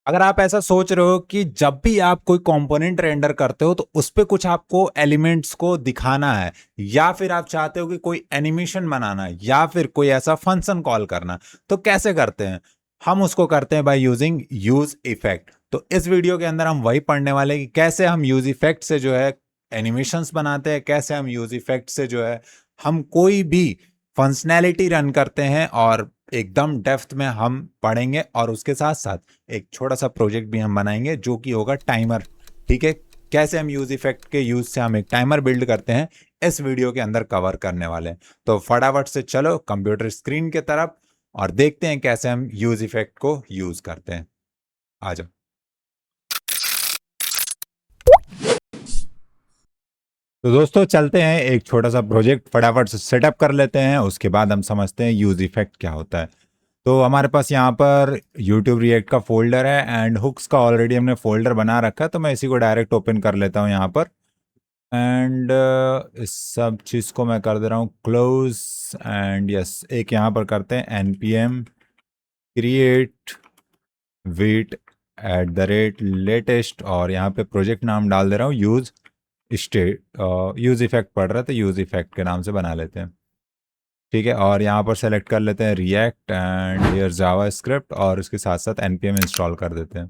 अगर आप ऐसा सोच रहे हो कि जब भी आप कोई कंपोनेंट रेंडर करते हो तो उस पे कुछ आपको एलिमेंट्स को दिखाना है, या फिर आप चाहते हो कि कोई एनिमेशन बनाना है, या फिर कोई ऐसा फंक्शन कॉल करना, तो कैसे करते हैं? हम उसको करते हैं बाय यूजिंग यूज इफेक्ट। तो इस वीडियो के अंदर हम वही पढ़ने वाले हैं कि कैसे हम यूज इफेक्ट से जो है एनिमेशंस बनाते हैं, कैसे हम यूज इफेक्ट से जो है हम कोई भी फंक्शनैलिटी रन करते हैं, और एकदम डेप्थ में हम पढ़ेंगे। और उसके साथ साथ एक छोटा सा प्रोजेक्ट भी हम बनाएंगे जो कि होगा टाइमर। ठीक है, कैसे हम यूज इफेक्ट के यूज से हम एक टाइमर बिल्ड करते हैं, इस वीडियो के अंदर कवर करने वाले हैं। तो फटाफट से चलो कंप्यूटर स्क्रीन के तरफ और देखते हैं कैसे हम यूज इफेक्ट को यूज करते हैं। आ जाओ। तो दोस्तों चलते हैं, एक छोटा सा प्रोजेक्ट फटाफट से सेटअप कर लेते हैं, उसके बाद हम समझते हैं यूज इफेक्ट क्या होता है। तो हमारे पास यहाँ पर YouTube रिएक्ट का फोल्डर है एंड हुक्स का ऑलरेडी हमने फोल्डर बना रखा है, तो मैं इसी को डायरेक्ट ओपन कर लेता हूँ यहाँ पर। एंड इस सब चीज़ को मैं कर दे रहा हूँ क्लोज। एंड यस, एक यहाँ पर करते हैं npm क्रिएट वेट @latest, और यहाँ पे प्रोजेक्ट नाम डाल दे रहा हूँ यूज स्टेट। यूज इफेक्ट पढ़ रहा है तो यूज इफेक्ट के नाम से बना लेते हैं। ठीक है, और यहाँ पर सेलेक्ट कर लेते हैं react and here Java script, और उसके साथ साथ npm इंस्टॉल कर देते हैं।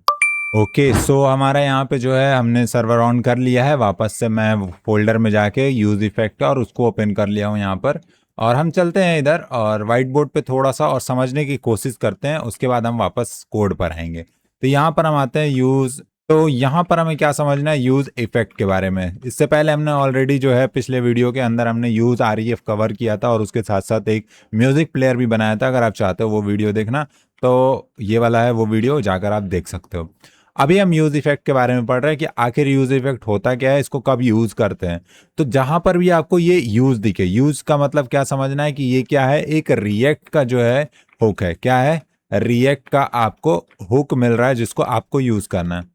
ओके, सो हमारा यहाँ पे जो है हमने सर्वर ऑन कर लिया है। वापस से मैं फोल्डर में जाके यूज इफेक्ट और उसको ओपन कर लिया हूँ यहाँ पर। और हम चलते हैं इधर और व्हाइट बोर्ड पे थोड़ा सा और समझने की कोशिश करते हैं, उसके बाद हम वापस कोड पर आएंगे। तो यहाँ पर हम आते हैं यूज। तो यहाँ पर हमें क्या समझना है यूज इफेक्ट के बारे में। इससे पहले हमने ऑलरेडी जो है पिछले वीडियो के अंदर हमने यूज REF कवर किया था, और उसके साथ साथ एक म्यूजिक प्लेयर भी बनाया था। अगर आप चाहते हो वो वीडियो देखना, तो ये वाला है वो वीडियो, जाकर आप देख सकते हो। अभी हम यूज इफेक्ट के बारे में पढ़ रहे हैं कि आखिर यूज इफेक्ट होता क्या है, इसको कब यूज करते हैं। तो जहां पर भी आपको ये यूज दिखे, यूज का मतलब क्या समझना है कि ये क्या है, एक रिएक्ट का जो है हुक है। क्या है? रिएक्ट का आपको हुक मिल रहा है जिसको आपको यूज करना है।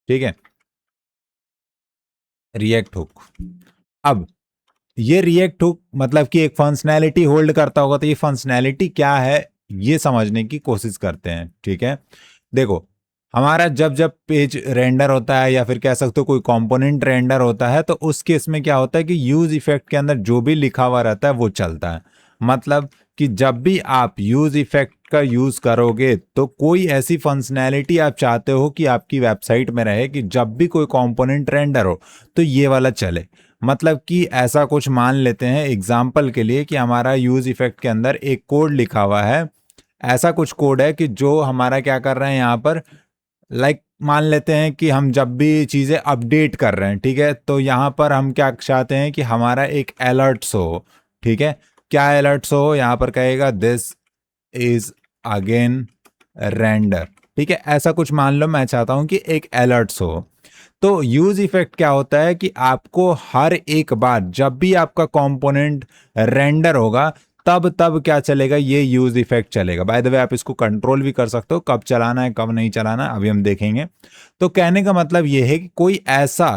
ठीक है, रिएक्ट हुक। अब ये रिएक्ट हुक मतलब कि एक फंक्शनैलिटी होल्ड करता होगा, तो ये फंक्शनैलिटी क्या है ये समझने की कोशिश करते हैं। ठीक है, देखो, हमारा जब जब पेज रेंडर होता है या फिर कह सकते हो कोई कंपोनेंट रेंडर होता है, तो उस केस में क्या होता है कि यूज इफेक्ट के अंदर जो भी लिखा हुआ रहता है वो चलता है। मतलब कि जब भी आप यूज इफेक्ट का यूज करोगे तो कोई ऐसी फंक्शनैलिटी आप चाहते हो कि आपकी वेबसाइट में रहे, कि जब भी कोई कंपोनेंट रेंडर हो तो ये वाला चले। मतलब कि ऐसा कुछ मान लेते हैं एग्जाम्पल के लिए कि हमारा यूज इफेक्ट के अंदर एक कोड लिखा हुआ है। ऐसा कुछ कोड है कि जो हमारा क्या कर रहे हैं यहाँ पर, मान लेते हैं कि हम जब भी चीज़ें अपडेट कर रहे हैं, ठीक है, तो यहाँ पर हम क्या चाहते हैं कि हमारा एक अलर्ट्स हो। ठीक है, क्या अलर्ट्स हो? यहाँ पर कहेगा दिस इज अगेन रेंडर। ठीक है, ऐसा कुछ मान लो मैं चाहता हूं कि एक अलर्ट्स हो। तो यूज इफेक्ट क्या होता है कि आपको हर एक बार जब भी आपका कंपोनेंट रेंडर होगा, तब तब क्या चलेगा, ये यूज इफेक्ट चलेगा। बाय द वे आप इसको कंट्रोल भी कर सकते हो, कब चलाना है कब नहीं चलाना है अभी हम देखेंगे। तो कहने का मतलब ये है कि कोई ऐसा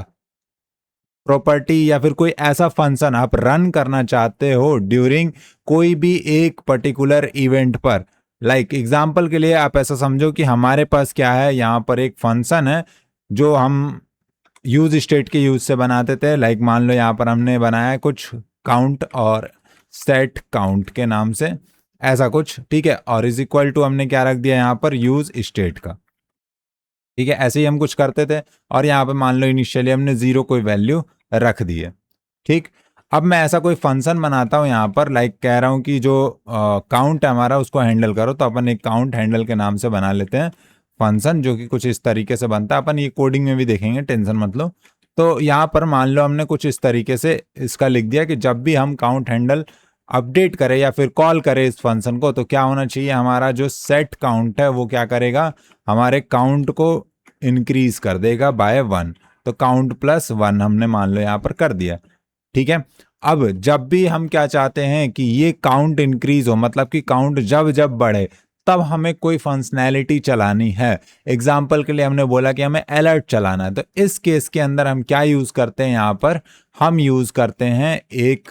प्रॉपर्टी या फिर कोई ऐसा फंक्शन आप रन करना चाहते हो ड्यूरिंग कोई भी एक पर्टिकुलर इवेंट पर। एग्जांपल के लिए आप ऐसा समझो कि हमारे पास क्या है, यहाँ पर एक फंक्शन है जो हम यूज स्टेट के यूज से बनाते थे। मान लो यहाँ पर हमने बनाया है कुछ काउंट और सेट काउंट के नाम से, ऐसा कुछ। ठीक है, और इज इक्वल टू हमने क्या रख दिया यहाँ पर, यूज स्टेट का। ठीक है, ऐसे ही हम कुछ करते थे, और यहाँ पे मान लो इनिशियली हमने 0 कोई वैल्यू रख दी है। ठीक, अब मैं ऐसा कोई फंक्शन बनाता हूँ यहाँ पर, कह रहा हूँ कि जो काउंट है हमारा उसको हैंडल करो, तो अपन एक काउंट हैंडल के नाम से बना लेते हैं फंक्शन, जो कि कुछ इस तरीके से बनता है। अपन ये कोडिंग में भी देखेंगे, टेंशन मत लो। तो यहाँ पर मान लो हमने कुछ इस तरीके से इसका लिख दिया कि जब भी हम काउंट हैंडल अपडेट करें या फिर कॉल करें इस फंक्शन को, तो क्या होना चाहिए, हमारा जो सेट काउंट है वो क्या करेगा, हमारे काउंट को इंक्रीज कर देगा बाय 1। तो काउंट +1 हमने मान लो यहाँ पर कर दिया। ठीक है, अब जब भी हम क्या चाहते हैं कि ये काउंट इंक्रीज हो, मतलब कि काउंट जब जब बढ़े, तब हमें कोई फंक्शनैलिटी चलानी है। एग्जाम्पल के लिए हमने बोला कि हमें अलर्ट चलाना है, तो इस केस के अंदर हम क्या यूज करते हैं, यहाँ पर हम यूज करते हैं एक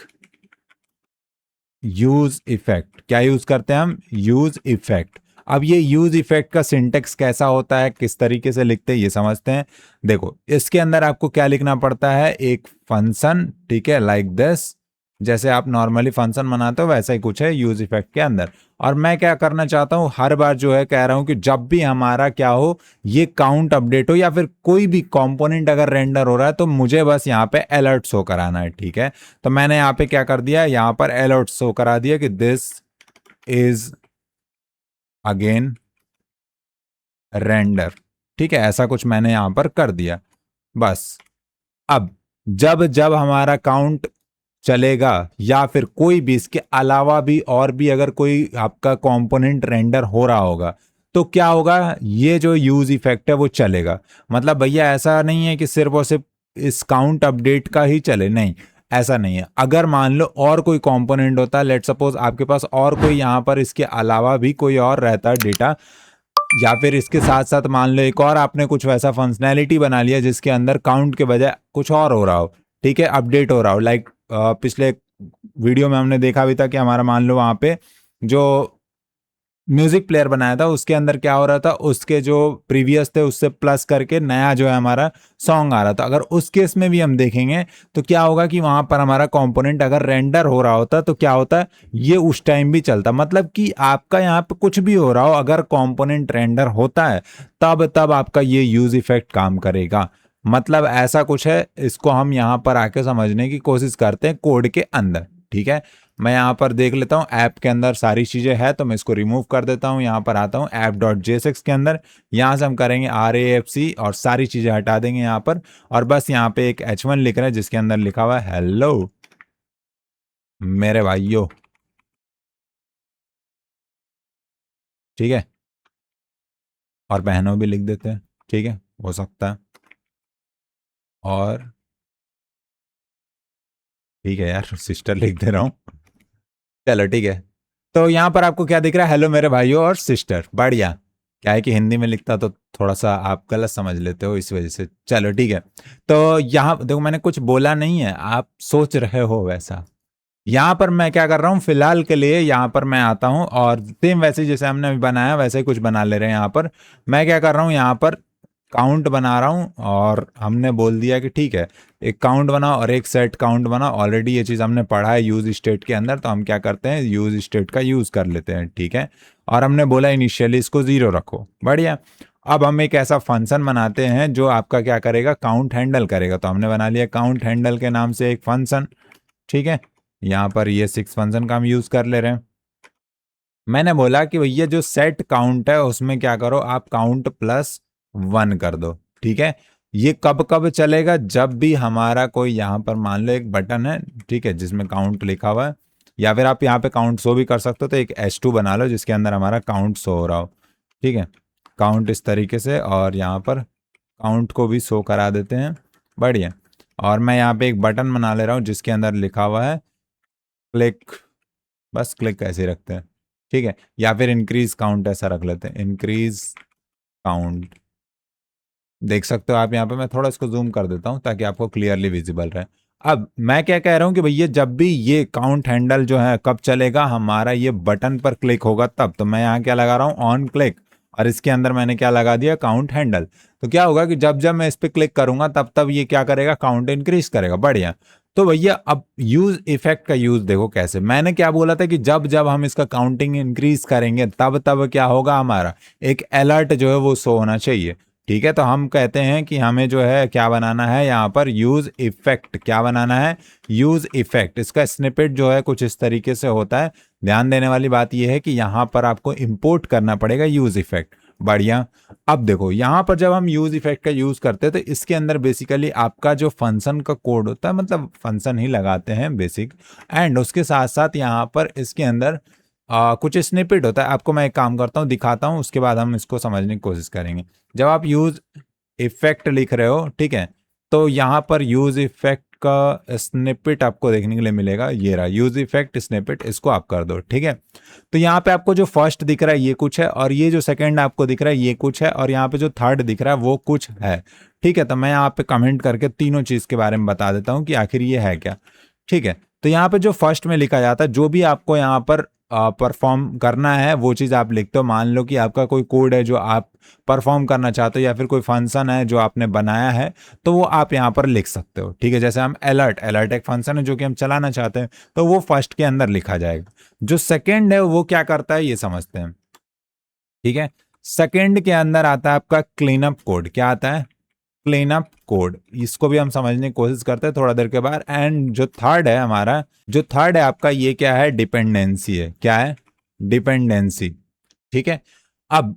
यूज इफेक्ट। क्या यूज करते हैं हम? Use effect. अब ये यूज इफेक्ट का सिंटेक्स कैसा होता है, किस तरीके से लिखते हैं, ये समझते हैं। देखो इसके अंदर आपको क्या लिखना पड़ता है, एक फंक्शन, ठीक है, लाइक दिस, जैसे आप नॉर्मली फंक्शन बनाते हो वैसा ही कुछ है यूज इफेक्ट के अंदर। और मैं क्या करना चाहता हूं, हर बार जो है कह रहा हूं कि जब भी हमारा क्या हो, ये काउंट अपडेट हो या फिर कोई भी कंपोनेंट अगर रेंडर हो रहा है तो मुझे बस यहाँ पे अलर्ट शो कराना है, ठीक है। तो मैंने यहाँ पे क्या कर दिया, यहाँ पर अलर्ट शो करा दिया कि दिस इज अगेन रेंडर, ठीक है, ऐसा कुछ मैंने यहां पर कर दिया बस। अब जब जब हमारा काउंट चलेगा या फिर कोई भी इसके अलावा भी और भी अगर कोई आपका कंपोनेंट रेंडर हो रहा होगा तो क्या होगा, ये जो यूज इफेक्ट है वो चलेगा। मतलब भैया ऐसा नहीं है कि सिर्फ और सिर्फ इस काउंट अपडेट का ही चले, नहीं, ऐसा नहीं है। अगर मान लो और कोई कंपोनेंट होता, लेट सपोज आपके पास और कोई यहाँ पर इसके अलावा भी कोई और रहता डेटा, या फिर इसके साथ साथ मान लो एक और आपने कुछ वैसा फंक्शनैलिटी बना लिया जिसके अंदर काउंट के बजाय कुछ और हो रहा हो, ठीक है, अपडेट हो रहा हो। लाइक पिछले वीडियो में हमने देखा भी था कि हमारा मान लो वहां पे जो म्यूजिक प्लेयर बनाया था उसके अंदर क्या हो रहा था, उसके जो प्रीवियस थे उससे प्लस करके नया जो है हमारा सॉन्ग आ रहा था। अगर उस केस में भी हम देखेंगे तो क्या होगा कि वहां पर हमारा कंपोनेंट अगर रेंडर हो रहा होता तो क्या होता, ये उस टाइम भी चलता। मतलब कि आपका यहाँ पे कुछ भी हो रहा हो, अगर कंपोनेंट रेंडर होता है तब तब आपका ये यूज इफेक्ट काम करेगा। मतलब ऐसा कुछ है, इसको हम यहाँ पर आके समझने की कोशिश करते हैं कोड के अंदर, ठीक है। मैं यहाँ पर देख लेता हूँ ऐप के अंदर सारी चीज़ें हैं तो मैं इसको रिमूव कर देता हूँ। यहाँ पर आता हूँ app.jsx के अंदर, यहाँ से हम करेंगे RAFC और सारी चीज़ें हटा देंगे यहाँ पर। और बस यहाँ पे एक H1 लिख रहा है जिसके अंदर लिखा हुआ है हेलो मेरे भाइयों, ठीक है, और बहनों भी लिख देते हैं, ठीक है, हो सकता है। और ठीक है यार, सिस्टर लिख दे रहा हूँ, चलो ठीक है। तो यहाँ पर आपको क्या दिख रहा है, हेलो मेरे भाइयों और सिस्टर, बढ़िया। क्या है कि हिंदी में लिखता तो थोड़ा सा आप गलत समझ लेते हो इस वजह से, चलो ठीक है। तो यहाँ देखो मैंने कुछ बोला नहीं है, आप सोच रहे हो वैसा। यहाँ पर मैं क्या कर रहा हूँ, फिलहाल के लिए यहाँ पर मैं आता हूँ और सेम वैसे जैसे हमने अभी बनाया वैसे ही कुछ बना ले रहे हैं। यहाँ पर मैं क्या कर रहा हूँ, यहाँ पर काउंट बना रहा हूँ और हमने बोल दिया कि ठीक है एक काउंट बना और एक सेट काउंट बना। ऑलरेडी ये चीज़ हमने पढ़ा है यूज स्टेट के अंदर, तो हम क्या करते हैं यूज स्टेट का यूज कर लेते हैं, ठीक है। और हमने बोला इनिशियली इसको 0 रखो, बढ़िया। अब हम एक ऐसा फंक्शन बनाते हैं जो आपका क्या करेगा, काउंट हैंडल करेगा। तो हमने बना लिया काउंट हैंडल के नाम से एक फंक्शन, ठीक है। यहाँ पर ये 6 फंक्शन का हम यूज कर ले रहे हैं। मैंने बोला कि भैया जो सेट काउंट है उसमें क्या करो, आप काउंट +1 कर दो, ठीक है। ये कब कब चलेगा, जब भी हमारा कोई यहाँ पर मान लो एक बटन है, ठीक है, जिसमें काउंट लिखा हुआ है, या फिर आप यहाँ पे काउंट शो भी कर सकते हो। तो एक H2 बना लो जिसके अंदर हमारा काउंट शो हो रहा हो, ठीक है, काउंट इस तरीके से, और यहाँ पर काउंट को भी शो करा देते हैं, बढ़िया। और मैं यहाँ पे एक बटन बना ले रहा हूँ जिसके अंदर लिखा हुआ है क्लिक, बस क्लिक ऐसे रखते हैं, ठीक है। या फिर इंक्रीज काउंट ऐसा रख लेते हैं, इंक्रीज काउंट, देख सकते हो आप यहाँ पे। मैं थोड़ा इसको जूम कर देता हूँ ताकि आपको क्लियरली विजिबल रहे। अब मैं क्या कह रहा हूँ कि भैया जब भी ये काउंट हैंडल जो है कब चलेगा, हमारा ये बटन पर क्लिक होगा तब। तो मैं यहाँ क्या लगा रहा हूँ, ऑन क्लिक, और इसके अंदर मैंने क्या लगा दिया, काउंट हैंडल। तो क्या होगा कि जब जब मैं इस पर क्लिक करूंगा तब तब ये क्या करेगा, काउंट इंक्रीज करेगा, बढ़िया। तो भैया अब यूज इफेक्ट का यूज देखो कैसे, मैंने क्या बोला था कि जब जब हम इसका काउंटिंग इंक्रीज करेंगे तब तब क्या होगा, हमारा एक अलर्ट जो है वो शो होना चाहिए, ठीक है। तो हम कहते हैं कि हमें जो है क्या बनाना है, यहाँ पर यूज इफेक्ट, क्या बनाना है, यूज इफेक्ट। इसका स्निपेट जो है कुछ इस तरीके से होता है। ध्यान देने वाली बात यह है कि यहाँ पर आपको इंपोर्ट करना पड़ेगा यूज इफेक्ट, बढ़िया। अब देखो यहाँ पर जब हम यूज इफेक्ट का यूज करते हैं तो इसके अंदर बेसिकली आपका जो फंक्शन का कोड होता है, मतलब फंक्शन ही लगाते हैं बेसिक, एंड उसके साथ साथ यहाँ पर इसके अंदर कुछ स्निपेट होता है। आपको मैं एक काम करता हूँ दिखाता हूँ, उसके बाद हम इसको समझने की कोशिश करेंगे। जब आप यूज इफेक्ट लिख रहे हो, ठीक है, तो यहाँ पर यूज इफेक्ट का स्निपेट आपको देखने के लिए मिलेगा, ये रहा यूज इफेक्ट स्निपेट, इसको आप कर दो, ठीक है। तो यहाँ पे आपको जो फर्स्ट दिख रहा है ये कुछ है, और ये जो सेकंड आपको दिख रहा है ये कुछ है, और यहाँ पे जो थर्ड दिख रहा है वो कुछ है, ठीक है। तो मैं यहाँ पे कमेंट करके तीनों चीज के बारे में बता देता हूँ कि आखिर ये है क्या, ठीक है। तो यहाँ पे जो फर्स्ट में लिखा जाता है, जो भी आपको यहाँ पर परफॉर्म करना है वो चीज़ आप लिखते हो। मान लो कि आपका कोई कोड है जो आप परफॉर्म करना चाहते हो, या फिर कोई फंक्शन है जो आपने बनाया है, तो वो आप यहाँ पर लिख सकते हो। ठीक है, जैसे हम अलर्ट एक फंक्शन है जो कि हम चलाना चाहते हैं, तो वो फर्स्ट के अंदर लिखा जाएगा। जो सेकेंड है वो क्या करता है ये समझते हैं। ठीक है, सेकेंड के अंदर आता है आपका क्लीन अप कोड। क्या आता है? Clean up code. इसको भी हम समझने की कोशिश करते हैं थोड़ा देर के बाद। एंड जो थर्ड है हमारा, जो थर्ड है आपका, ये क्या है? डिपेंडेंसी है। क्या है? डिपेंडेंसी। ठीक है, अब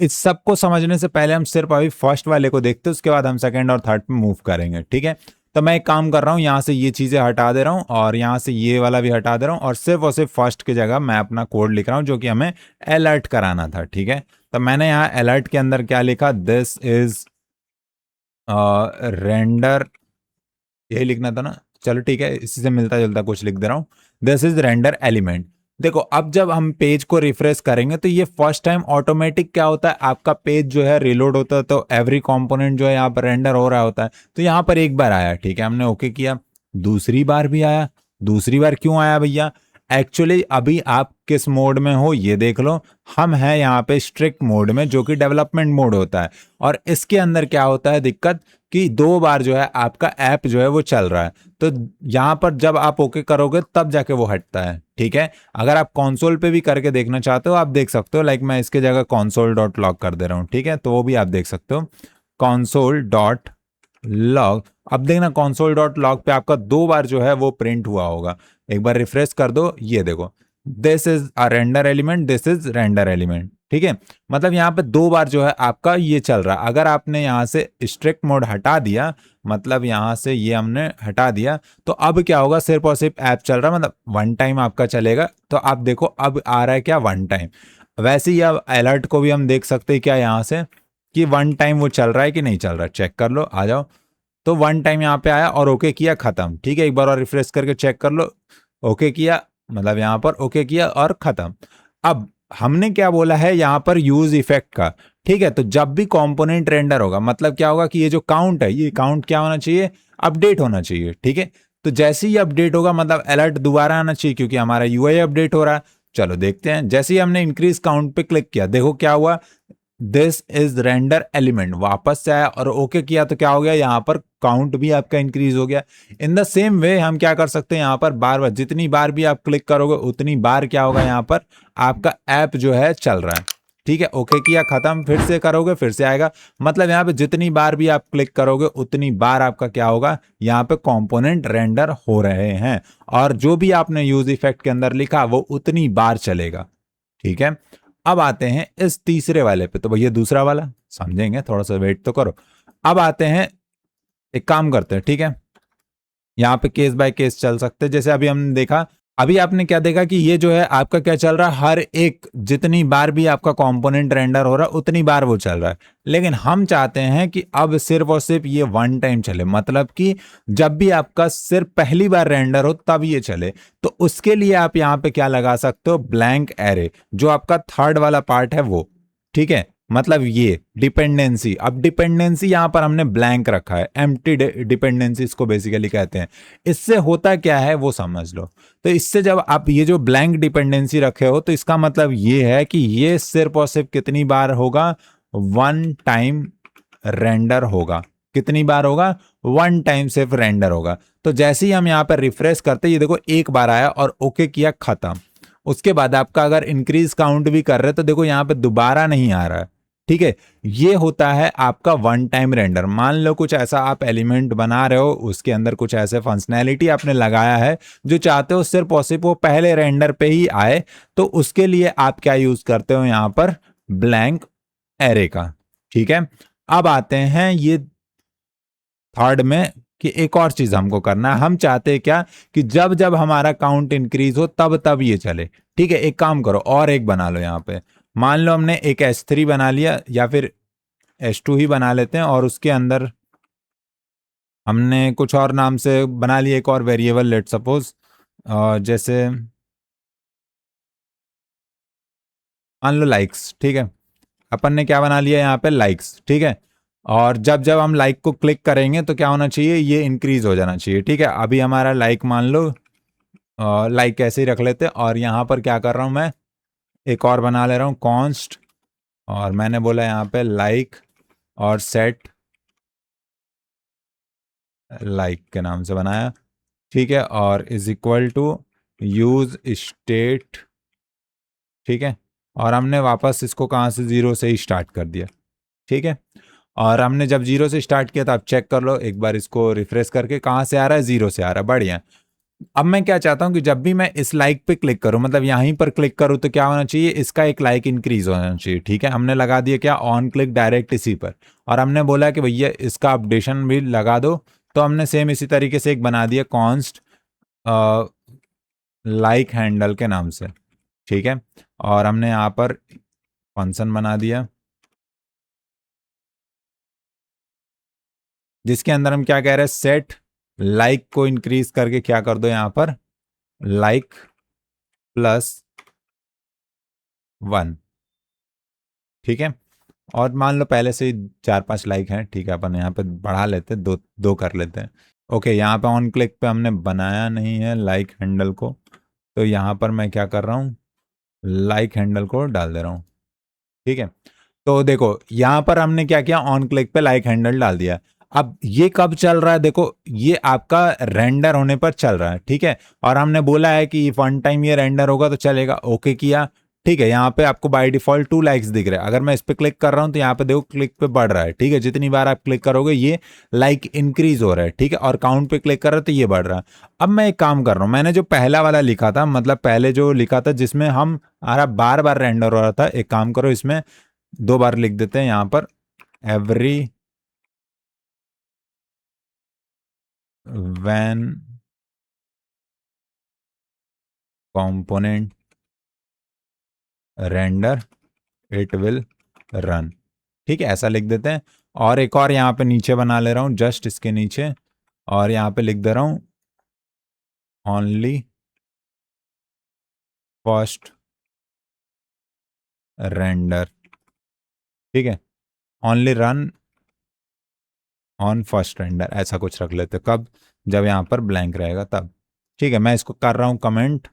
इस सबको समझने से पहले हम सिर्फ अभी फर्स्ट वाले को देखते हैं, उसके बाद हम सेकंड और थर्ड पे मूव करेंगे। ठीक है, तो मैं एक काम कर रहा हूं, यहां से ये चीजें हटा दे रहा हूं और यहां से ये वाला भी हटा दे रहा हूं, और सिर्फ फर्स्ट की जगह मैं अपना कोड लिख रहा हूं जो कि हमें अलर्ट कराना था। ठीक है, तो मैंने यहाँ अलर्ट के अंदर क्या लिखा? दिस इज रेंडर, यही लिखना था ना। चलो ठीक है, इसी से मिलता जुलता कुछ लिख दे रहा हूं। This is render element. देखो, अब जब हम पेज को रिफ्रेश करेंगे तो ये फर्स्ट टाइम ऑटोमेटिक क्या होता है, आपका पेज जो है रिलोड होता है, तो एवरी कंपोनेंट जो है यहाँ पर रेंडर हो रहा होता है। तो यहाँ पर एक बार आया, ठीक है, हमने ओके किया। दूसरी बार भी आया। दूसरी बार क्यों आया भैया? एक्चुअली अभी आप किस मोड में हो ये देख लो। हम हैं यहाँ पे स्ट्रिक्ट मोड में, जो कि डेवलपमेंट मोड होता है। और इसके अंदर क्या होता है दिक्कत, कि 2 बार जो है आपका ऐप जो है वो चल रहा है। तो यहाँ पर जब आप ओके करोगे तब जाके वो हटता है। ठीक है, अगर आप कंसोल पे भी करके देखना चाहते हो आप देख सकते हो। लाइक मैं इसके जगह console.log कर दे रहा हूँ। ठीक है, तो वो भी आप देख सकते हो, console.log। अब देखना console.log पे आपका 2 बार जो है वो प्रिंट हुआ होगा। एक बार रिफ्रेश कर दो, ये देखो, this is a render element, this is render element. ठीक है, मतलब यहाँ पे 2 बार जो है आपका ये चल रहा है। अगर आपने यहाँ से स्ट्रिक्ट मोड हटा दिया, मतलब यहाँ से ये हमने हटा दिया, तो अब क्या होगा? सिर्फ और सिर्फ ऐप चल रहा है, मतलब वन टाइम आपका चलेगा। तो आप देखो अब आ रहा है क्या? One time. वैसे ही अब अलर्ट को भी हम देख सकते हैं क्या यहाँ से, कि वन टाइम वो चल रहा है कि नहीं चल रहा है। चेक कर लो, आ जाओ। तो वन टाइम यहाँ पे आया और ओके किया, खत्म। ठीक है, एक बार और रिफ्रेश करके चेक कर लो। ओके किया, मतलब यहाँ पर ओके किया और खत्म। अब हमने क्या बोला है यहाँ पर? यूज इफेक्ट का। ठीक है, तो जब भी कंपोनेंट रेंडर होगा, मतलब क्या होगा कि ये जो काउंट है, ये काउंट क्या होना चाहिए? अपडेट होना चाहिए। ठीक है, तो जैसे ही अपडेट होगा मतलब अलर्ट दोबारा आना चाहिए, क्योंकि हमारा यूआई अपडेट हो रहा है। चलो देखते हैं। जैसे ही हमने इंक्रीज काउंट पे क्लिक किया, देखो क्या हुआ? दिस इज रेंडर एलिमेंट वापस से आया, और ओके किया तो क्या हो गया? यहाँ पर काउंट भी आपका इंक्रीज हो गया। इन द सेम वे हम क्या कर सकते हैं, यहाँ पर बार बार, जितनी बार भी आप क्लिक करोगे उतनी बार क्या होगा? यहाँ पर आपका ऐप जो है चल रहा है। ठीक है, ओके किया, खत्म। फिर से करोगे फिर से आएगा। मतलब यहाँ पे जितनी बार भी आप क्लिक करोगे उतनी बार आपका क्या होगा? यहाँ पे कंपोनेंट रेंडर हो रहे हैं, और जो भी आपने यूज इफेक्ट के अंदर लिखा वो उतनी बार चलेगा। ठीक है, अब आते हैं इस तीसरे वाले पे। तो भैया दूसरा वाला समझेंगे, थोड़ा सा वेट तो करो। अब आते हैं, एक काम करते हैं। ठीक है, यहाँ पे केस बाय केस चल सकते हैं। जैसे अभी हमने देखा, अभी आपने क्या देखा कि ये जो है आपका क्या चल रहा है, हर एक जितनी बार भी आपका कंपोनेंट रेंडर हो रहा है उतनी बार वो चल रहा है। लेकिन हम चाहते हैं कि अब सिर्फ और सिर्फ ये वन टाइम चले, मतलब कि जब भी आपका सिर्फ पहली बार रेंडर हो तब ये चले। तो उसके लिए आप यहाँ पे क्या लगा सकते हो? ब्लैंक एरे, जो आपका थर्ड वाला पार्ट है वो। ठीक है, मतलब ये डिपेंडेंसी। अब डिपेंडेंसी यहां पर हमने ब्लैंक रखा है, एम्प्टी डिपेंडेंसी इसको बेसिकली कहते हैं। इससे होता क्या है वो समझ लो। तो इससे जब आप ये जो ब्लैंक डिपेंडेंसी रखे हो, तो इसका मतलब ये है कि ये सिर्फ और सिर्फ कितनी बार होगा? वन टाइम रेंडर होगा। कितनी बार होगा? वन टाइम सिर्फ रेंडर होगा। तो जैसे ही हम यहाँ पर रिफ्रेश करते, ये देखो एक बार आया और ओके किया, खत्म। उसके बाद आपका अगर इंक्रीज काउंट भी कर रहे तो देखो यहाँ पे दोबारा नहीं आ रहा है। ठीक है, ये होता है आपका वन टाइम रेंडर। मान लो कुछ ऐसा आप एलिमेंट बना रहे हो, उसके अंदर कुछ ऐसे फंक्शनैलिटी आपने लगाया है जो चाहते हो सिर्फ और सिर्फ वो पहले रेंडर पे ही आए, तो उसके लिए आप क्या यूज करते हो? यहाँ पर ब्लैंक एरे का। ठीक है, अब आते हैं ये थर्ड में, कि एक और चीज हमको करना है। हम चाहते हैं क्या, कि जब जब हमारा काउंट इंक्रीज हो तब तब ये चले। ठीक है, एक काम करो और एक बना लो। यहाँ पे मान लो हमने एक S3 बना लिया, या फिर S2 ही बना लेते हैं, और उसके अंदर हमने कुछ और नाम से बना लिया एक और वेरिएबल, लेट सपोज जैसे मान लो लाइक्स। ठीक है, अपन ने क्या बना लिया यहाँ पे? लाइक्स। ठीक है, और जब जब हम लाइक को क्लिक करेंगे तो क्या होना चाहिए? ये इंक्रीज हो जाना चाहिए। ठीक है, अभी हमारा लाइक मान लो लाइक ऐसे ही रख लेते हैं। और यहाँ पर क्या कर रहा हूँ मैं, एक और बना ले रहा हूँ कॉन्स्ट, और मैंने बोला यहाँ पे लाइक और सेट लाइक के नाम से बनाया, ठीक है, और is equal to use state, ठीक है, और हमने वापस इसको कहाँ से, जीरो से ही स्टार्ट कर दिया, ठीक है। और हमने जब जीरो से स्टार्ट किया, तो आप चेक कर लो एक बार, इसको रिफ्रेश करके, कहाँ से आ रहा है, जीरो से आ रहा है, बढ़िया। अब मैं क्या चाहता हूं कि जब भी मैं इस लाइक पे क्लिक करूं, मतलब यहीं पर क्लिक करूं, तो क्या होना चाहिए, इसका एक लाइक इंक्रीज होना चाहिए, ठीक है। हमने लगा दिया क्या, ऑन क्लिक डायरेक्ट इसी पर, और हमने बोला कि भैया इसका अपडेशन भी लगा दो, तो हमने सेम इसी तरीके से एक बना दिया कॉन्स्ट लाइक हैंडल के नाम से, ठीक है। और हमने यहाँ पर फंक्शन बना दिया, जिसके अंदर हम क्या कह रहे हैं, सेट लाइक को इंक्रीज करके क्या कर दो, यहाँ पर लाइक प्लस 1, ठीक है। और मान लो पहले से ही 4-5 लाइक हैं, ठीक है, अपन यहाँ पे बढ़ा लेते हैं, दो दो कर लेते हैं। ओके, यहाँ पे ऑन क्लिक पे हमने बनाया नहीं है लाइक हैंडल को, तो यहाँ पर मैं क्या कर रहा हूँ, लाइक हैंडल को डाल दे रहा हूँ, ठीक है। तो देखो यहाँ पर हमने क्या किया, ऑन क्लिक पे लाइक हैंडल डाल दिया। अब ये कब चल रहा है, देखो ये आपका रेंडर होने पर चल रहा है, ठीक है। और हमने बोला है कि वन टाइम ये रेंडर होगा तो चलेगा, ओके किया, ठीक है। यहाँ पे आपको बाय डिफॉल्ट 2 लाइक्स दिख रहे हैं, अगर मैं इस पे क्लिक कर रहा हूँ तो यहाँ पे देखो क्लिक पे बढ़ रहा है, ठीक है। जितनी बार आप क्लिक करोगे ये लाइक इंक्रीज हो रहा है, ठीक है। और काउंट पे क्लिक कर रहे हो तो ये बढ़ रहा है। अब मैं एक काम कर रहा हूँ, मैंने जो पहला वाला लिखा था, मतलब पहले जो लिखा था जिसमें हम हमारा बार बार रेंडर हो रहा था, एक काम करो इसमें 2 बार लिख देते हैं, यहाँ पर every when component render it will run, ठीक है, ऐसा लिख देते हैं। और एक और यहाँ पे नीचे बना ले रहा हूँ, जस्ट इसके नीचे, और यहाँ पे लिख दे रहा हूँ ओनली फर्स्ट रेंडर, ठीक है, only run on first render, ऐसा कुछ रख लेते, कब, जब यहाँ पर ब्लैंक रहेगा तब, ठीक है। मैं इसको कर रहा हूँ कमेंट,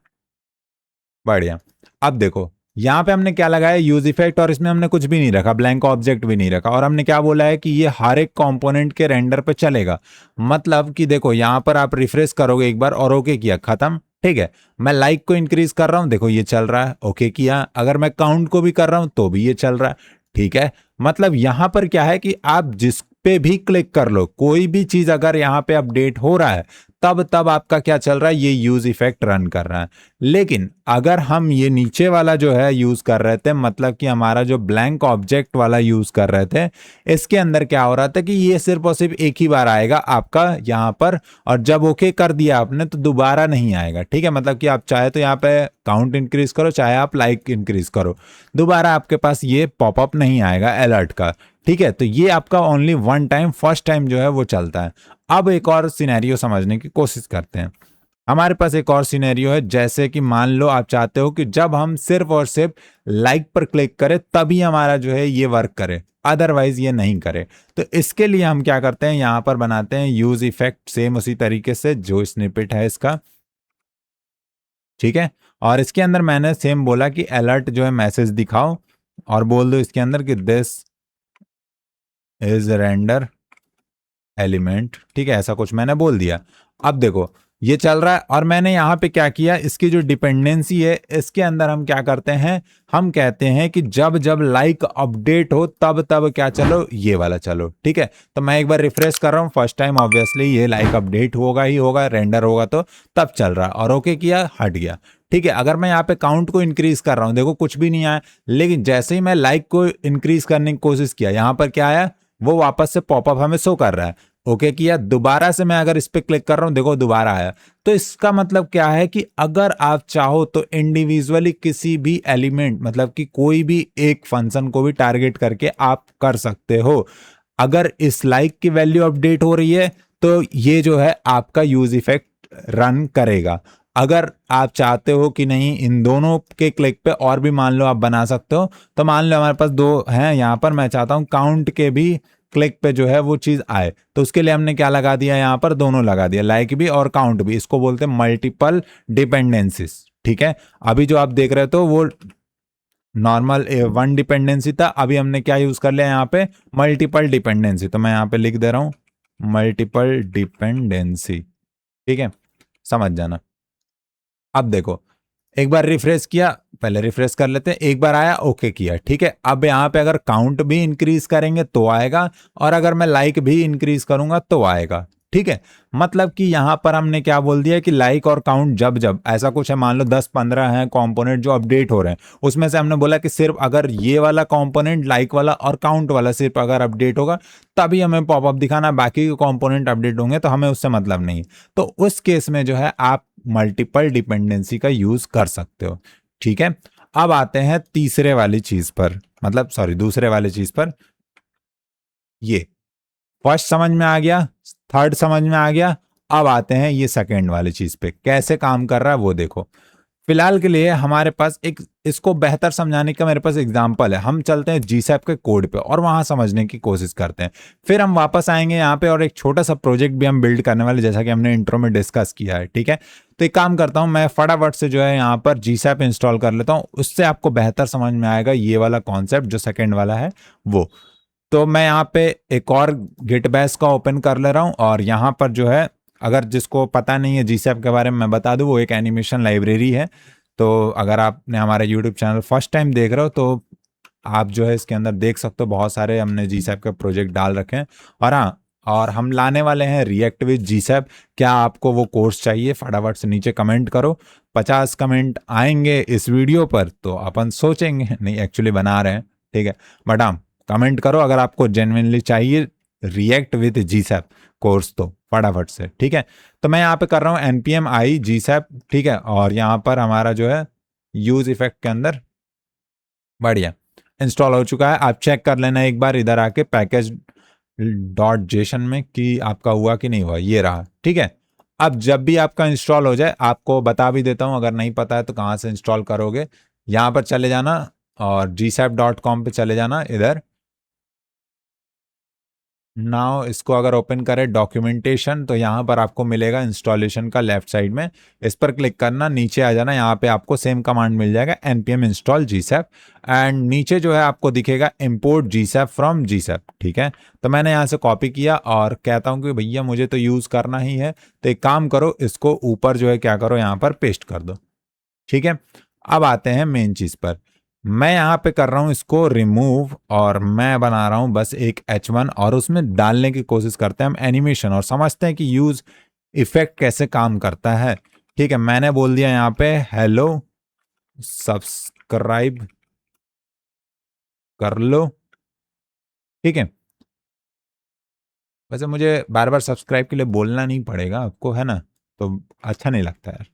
बढ़िया। अब देखो यहाँ पे हमने क्या लगाया, यूज इफेक्ट, और इसमें हमने कुछ भी नहीं रखा, ब्लैंक ऑब्जेक्ट भी नहीं रखा, और हमने क्या बोला है कि ये हर एक कंपोनेंट के रेंडर पे चलेगा। मतलब कि देखो यहाँ पर आप रिफ्रेश करोगे एक बार और ओके किया, खत्म, ठीक है। मैं लाइक को इंक्रीज कर रहा हूं, देखो ये चल रहा है, ओके किया। अगर मैं काउंट को भी कर रहा हूं तो भी ये चल रहा है, ठीक है। मतलब यहां पर क्या है कि आप जिस पे भी क्लिक कर लो, कोई भी चीज अगर यहाँ पे अपडेट हो रहा है, तब तब आपका क्या चल रहा है, ये यूज इफेक्ट रन कर रहा है। लेकिन अगर हम ये नीचे वाला जो है यूज कर रहे थे, मतलब कि हमारा जो ब्लैंक ऑब्जेक्ट वाला यूज कर रहे थे, इसके अंदर क्या हो रहा था कि ये सिर्फ और सिर्फ एक ही बार आएगा आपका यहाँ पर, और जब ओके कर दिया आपने तो दोबारा नहीं आएगा, ठीक है। मतलब कि आप चाहे तो यहाँ पे काउंट इंक्रीज करो, चाहे आप लाइक इंक्रीज करो, दोबारा आपके पास ये पॉपअप नहीं आएगा अलर्ट का, ठीक है। तो ये आपका only one time, first time जो है वो चलता है। अब एक और सिनेरियो समझने की कोशिश करते हैं। हमारे पास एक और सिनेरियो है, जैसे कि मान लो आप चाहते हो कि जब हम सिर्फ और सिर्फ लाइक पर क्लिक करें तभी हमारा जो है ये वर्क करे, अदरवाइज ये नहीं करे। तो इसके लिए हम क्या करते हैं, यहां पर बनाते हैं यूज इफेक्ट, सेम उसी तरीके से जो स्निपेट है इसका, ठीक है। और इसके अंदर मैंने सेम बोला कि अलर्ट जो है मैसेज दिखाओ, और बोल दो इसके अंदर कि दिस इज रेंडर एलिमेंट, ठीक है, ऐसा कुछ मैंने बोल दिया। अब देखो ये चल रहा है, और मैंने यहाँ पे क्या किया, इसकी जो डिपेंडेंसी है इसके अंदर हम क्या करते हैं, हम कहते हैं कि जब जब लाइक अपडेट हो तब तब क्या चलो, ये वाला चलो, ठीक है। तो मैं एक बार रिफ्रेश कर रहा हूँ, फर्स्ट टाइम ऑब्वियसली ये लाइक अपडेट होगा ही होगा, रेंडर होगा तो तब चल रहा है, और ओके किया, हट गया, ठीक है। अगर मैं यहाँ पे काउंट को इंक्रीज कर रहा हूँ, देखो कुछ भी नहीं आया, लेकिन जैसे ही मैं लाइक को इंक्रीज करने की कोशिश किया, यहाँ पर क्या आया, वो वापस से पॉपअप हमें शो कर रहा है, ओके किया। दोबारा से मैं अगर इस पे क्लिक कर रहा हूं, देखो दोबारा आया। तो इसका मतलब क्या है कि अगर आप चाहो तो इंडिविजुअली किसी भी एलिमेंट, मतलब कि कोई भी एक फंक्शन को भी टारगेट करके आप कर सकते हो। अगर इस लाइक की वैल्यू अपडेट हो रही है तो ये जो है आपका यूज इफेक्ट रन करेगा। अगर आप चाहते हो कि नहीं इन दोनों के क्लिक पे और भी मान लो आप बना सकते हो, तो मान लो हमारे पास 2 हैं, यहाँ पर मैं चाहता हूं काउंट के भी क्लिक पे जो है वो चीज आए। तो उसके लिए हमने क्या लगा दिया, यहाँ पर दोनों लगा दिया, लाइक भी और काउंट भी। इसको बोलते हैं मल्टीपल डिपेंडेंसीज। ठीक है, अभी जो आप देख रहे हो वो नॉर्मल वन डिपेंडेंसी था, अभी हमने क्या यूज कर लिया यहाँ पे, मल्टीपल डिपेंडेंसी। तो मैं यहाँ पे लिख दे रहा हूं मल्टीपल डिपेंडेंसी। ठीक है, समझ जाना। अब देखो, एक बार रिफ्रेश किया, पहले रिफ्रेश कर लेते हैं, एक बार आया ओके किया। ठीक है, अब यहाँ पे अगर काउंट भी इंक्रीज करेंगे तो आएगा, और अगर मैं लाइक भी इंक्रीज करूंगा तो आएगा। ठीक है, मतलब कि यहाँ पर हमने क्या बोल दिया कि लाइक और काउंट जब जब ऐसा कुछ है, मान लो 10-15 हैं कंपोनेंट जो अपडेट हो रहे हैं, उसमें से हमने बोला कि सिर्फ अगर ये वाला कंपोनेंट लाइक वाला और काउंट वाला सिर्फ अगर अपडेट होगा तभी हमें पॉपअप दिखाना, बाकी के कंपोनेंट अपडेट होंगे तो हमें उससे मतलब नहीं। तो उस केस में जो है आप मल्टीपल डिपेंडेंसी का यूज कर सकते हो। ठीक है, अब आते हैं तीसरे वाली चीज पर, मतलब सॉरी दूसरे वाली चीज पर। ये फर्स्ट समझ में आ गया, थर्ड समझ में आ गया, अब आते हैं ये सेकंड वाली चीज पे कैसे काम कर रहा है वो देखो। फिलहाल के लिए हमारे पास एक, इसको बेहतर समझाने का मेरे पास एग्जांपल है। हम चलते हैं जीसैप के कोड पे और वहां समझने की कोशिश करते हैं, फिर हम वापस आएंगे यहाँ पे और एक छोटा सा प्रोजेक्ट भी हम बिल्ड करने वाले, जैसा कि हमने इंट्रो में डिस्कस किया है। ठीक है, तो एक काम करता हूँ, मैं फटाफट से जो है यहाँ पर जीसैप इंस्टॉल कर लेता हूँ, उससे आपको बेहतर समझ में आएगा ये वाला कॉन्सेप्ट जो सेकेंड वाला है वो। तो मैं यहाँ पे एक और गिट बैश का ओपन कर ले रहा हूँ, और यहाँ पर जो है, अगर जिसको पता नहीं है जीसैप के बारे में मैं बता दूं, वो एक एनिमेशन लाइब्रेरी है। तो अगर आपने हमारे यूट्यूब चैनल फर्स्ट टाइम देख रहे हो तो आप जो है इसके अंदर देख सकते हो, बहुत सारे हमने जीसैप के प्रोजेक्ट डाल रखे हैं। और हाँ, और हम लाने वाले हैं रिएक्ट विद जीसैप। क्या आपको वो कोर्स चाहिए, फटाफट से नीचे कमेंट करो। 50 कमेंट आएंगे इस वीडियो पर तो अपन सोचेंगे, नहीं एक्चुअली बना रहे हैं। ठीक है, बट हाँ कमेंट करो अगर आपको जेन्युइनली चाहिए रिएक्ट विद जीसैप कोर्स तो फटाफट से। ठीक है, तो मैं यहाँ पे कर रहा हूँ npm i जीसैप। ठीक है, और यहाँ पर हमारा जो है यूज इफेक्ट के अंदर बढ़िया इंस्टॉल हो चुका है। आप चेक कर लेना एक बार इधर आके पैकेज डॉट जेसन में कि आपका हुआ कि नहीं हुआ, ये रहा। ठीक है, अब जब भी आपका इंस्टॉल हो जाए, आपको बता भी देता हूं, अगर नहीं पता है तो कहाँ से इंस्टॉल करोगे, यहाँ पर चले जाना और gsap.com पे चले जाना इधर। नाउ इसको अगर ओपन करें डॉक्यूमेंटेशन, तो यहाँ पर आपको मिलेगा इंस्टॉलेशन का लेफ्ट साइड में, इस पर क्लिक करना, नीचे आ जाना, यहाँ पे आपको सेम कमांड मिल जाएगा npm install gsap, एंड नीचे जो है आपको दिखेगा import gsap from gsap। ठीक है, तो मैंने यहाँ से कॉपी किया और कहता हूँ कि भैया मुझे तो यूज करना ही है, तो एक काम करो, इसको ऊपर जो है क्या करो, यहाँ पर पेस्ट कर दो। ठीक है, अब आते हैं मेन चीज पर। मैं यहां पे कर रहा हूं इसको रिमूव, और मैं बना रहा हूं बस एक H1, और उसमें डालने की कोशिश करते हैं हम एनिमेशन, और समझते हैं कि यूज इफेक्ट कैसे काम करता है। ठीक है, मैंने बोल दिया यहां पे हेलो सब्सक्राइब कर लो। ठीक है, वैसे मुझे बार बार सब्सक्राइब के लिए बोलना नहीं पड़ेगा आपको, है ना, तो अच्छा नहीं लगता यार।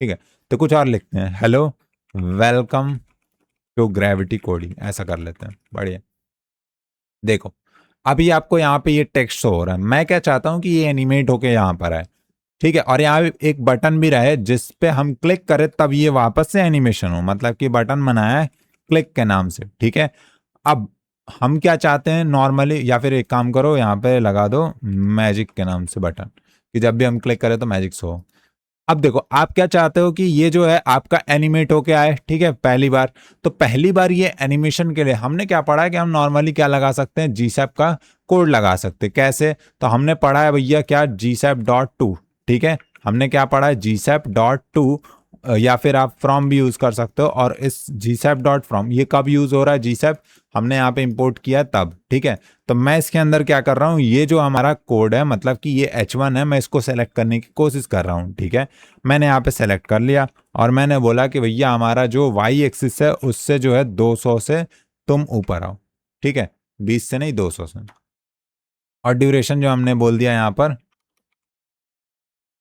ठीक है, तो कुछ और लिखते हैं, hello welcome to gravity coding, ऐसा कर लेते हैं। बढ़िया, देखो अभी आपको यहाँ पे ये टेक्स्ट शो हो रहा है। मैं क्या चाहता हूँ कि ये एनिमेट होके यहाँ पर आए। ठीक है, और यहाँ एक बटन भी रहे जिस पे हम क्लिक करें तब ये वापस से एनिमेशन हो, मतलब कि बटन बनाया है क्लिक के नाम से। ठीक है, अब हम क्या चाहते हैं नॉर्मली, या फिर एक काम करो यहाँ पे लगा दो मैजिक के नाम से बटन, कि जब भी हम क्लिक करें तो मैजिक शो हो। अब देखो आप क्या चाहते हो कि ये जो है आपका एनिमेट होके आए। ठीक है, पहली बार, तो पहली बार ये एनिमेशन के लिए हमने क्या पढ़ा है कि हम नॉर्मली क्या लगा सकते हैं, जीसैप का कोड लगा सकते हैं। कैसे, तो हमने पढ़ा है भैया क्या, gsap.to। ठीक है, हमने क्या पढ़ा है, gsap.to, या फिर आप फ्रॉम भी यूज कर सकते हो। और इस gsap.from ये कब यूज हो रहा है, जीसैप हमने यहाँ पे इंपोर्ट किया तब। ठीक है, तो मैं इसके अंदर क्या कर रहा हूँ, ये जो हमारा कोड है, मतलब कि ये H1 है, मैं इसको सेलेक्ट करने की कोशिश कर रहा हूँ। ठीक है, मैंने यहाँ पे सेलेक्ट कर लिया, और मैंने बोला कि भैया हमारा जो वाई एक्सिस है उससे जो है 200 से तुम ऊपर आओ। ठीक है, 20 से नहीं 200 से। और ड्यूरेशन जो हमने बोल दिया यहाँ पर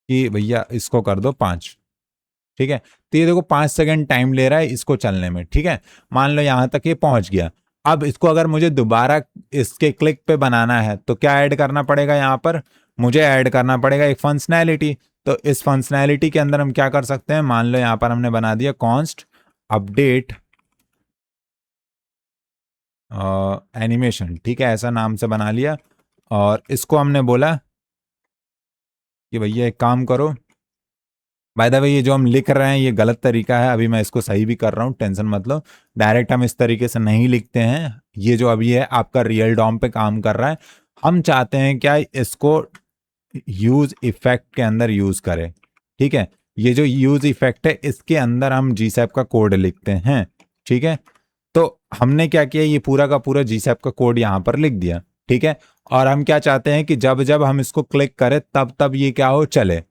कि भैया इसको कर दो 5। ठीक है, तो ये देखो 5 सेकंड टाइम ले रहा है इसको चलने में। ठीक है, मान लो यहां तक ये पहुंच गया। अब इसको अगर मुझे दोबारा इसके क्लिक पे बनाना है तो क्या ऐड करना पड़ेगा, यहाँ पर मुझे ऐड करना पड़ेगा एक फंक्शनैलिटी। तो इस फंक्शनैलिटी के अंदर हम क्या कर सकते हैं, मान लो यहाँ पर हमने बना दिया कॉन्स्ट अपडेट एनिमेशन, ठीक है, ऐसा नाम से बना लिया। और इसको हमने बोला कि भैया एक काम करो, बाय द वे ये जो हम लिख रहे हैं ये गलत तरीका है, अभी मैं इसको सही भी कर रहा हूँ, टेंशन मत लो। डायरेक्ट हम इस तरीके से नहीं लिखते हैं, ये जो अभी है आपका रियल डॉम पे काम कर रहा है। हम चाहते हैं क्या, इसको यूज इफेक्ट के अंदर यूज करें, ठीक है। ये जो यूज इफेक्ट है इसके अंदर हम जीसैप का कोड लिखते हैं, ठीक है। तो हमने क्या किया, ये पूरा का पूरा जीसैप का कोड यहाँ पर लिख दिया, ठीक है। और हम क्या चाहते हैं कि जब जब हम इसको क्लिक करें तब तब ये क्या हो, चले,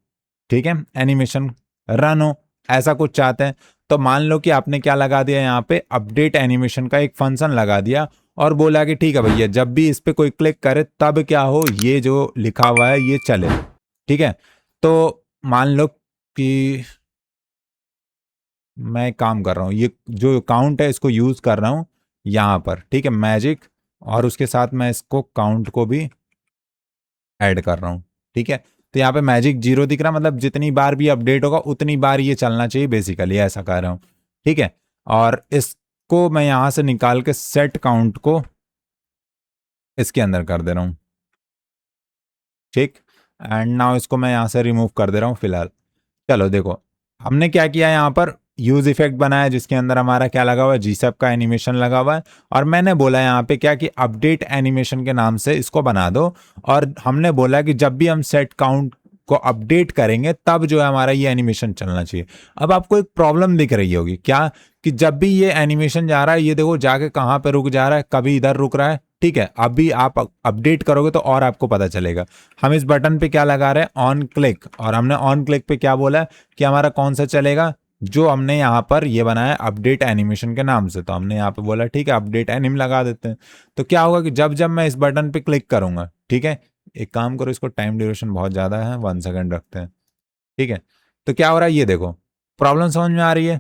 ठीक है, एनिमेशन रन हो, ऐसा कुछ चाहते हैं। तो मान लो कि आपने क्या लगा दिया यहाँ पे, अपडेट एनिमेशन का एक फंक्शन लगा दिया और बोला कि ठीक है भैया जब भी इस पे कोई क्लिक करे तब क्या हो, ये जो लिखा हुआ है ये चले, ठीक है। तो मान लो कि मैं काम कर रहा हूँ, ये जो काउंट है इसको यूज कर रहा हूँ यहाँ पर, ठीक है, मैजिक, और उसके साथ मैं इसको काउंट को भी ऐड कर रहा हूँ, ठीक है। तो यहाँ पे मैजिक 0 दिख रहा, मतलब जितनी बार भी अपडेट होगा उतनी बार ये चलना चाहिए, बेसिकली ऐसा कर रहा हूँ, ठीक है। और इसको मैं यहाँ से निकाल के सेट काउंट को इसके अंदर कर दे रहा हूँ, ठीक। एंड नाउ इसको मैं यहाँ से रिमूव कर दे रहा हूँ फिलहाल। चलो देखो, हमने क्या किया, यहाँ पर यूज इफेक्ट बनाया जिसके अंदर हमारा क्या लगा हुआ है, जीसैप का एनिमेशन लगा हुआ है। और मैंने बोला यहाँ पे क्या कि अपडेट एनिमेशन के नाम से इसको बना दो। और हमने बोला कि जब भी हम सेट काउंट को अपडेट करेंगे तब जो है हमारा ये एनिमेशन चलना चाहिए। अब आपको एक प्रॉब्लम दिख रही होगी क्या, कि जब भी ये एनिमेशन जा रहा है ये देखो जाके कहाँ पे रुक जा रहा है, कभी इधर रुक रहा है, ठीक है। अभी आप अपडेट करोगे तो और आपको पता चलेगा। हम इस बटन पे क्या लगा रहे हैं, ऑन क्लिक, और हमने ऑन क्लिक पे क्या बोला है कि हमारा कौन सा चलेगा, जो हमने यहाँ पर ये बनाया अपडेट एनिमेशन के नाम से। तो हमने यहाँ पे बोला ठीक है अपडेट एनिम लगा देते हैं। तो क्या होगा कि जब जब मैं इस बटन पे क्लिक करूंगा, ठीक है, एक काम करो इसको टाइम ड्यूरेशन बहुत ज्यादा है, 1 सेकेंड रखते हैं, ठीक है। तो क्या हो रहा है ये देखो, प्रॉब्लम समझ में आ रही है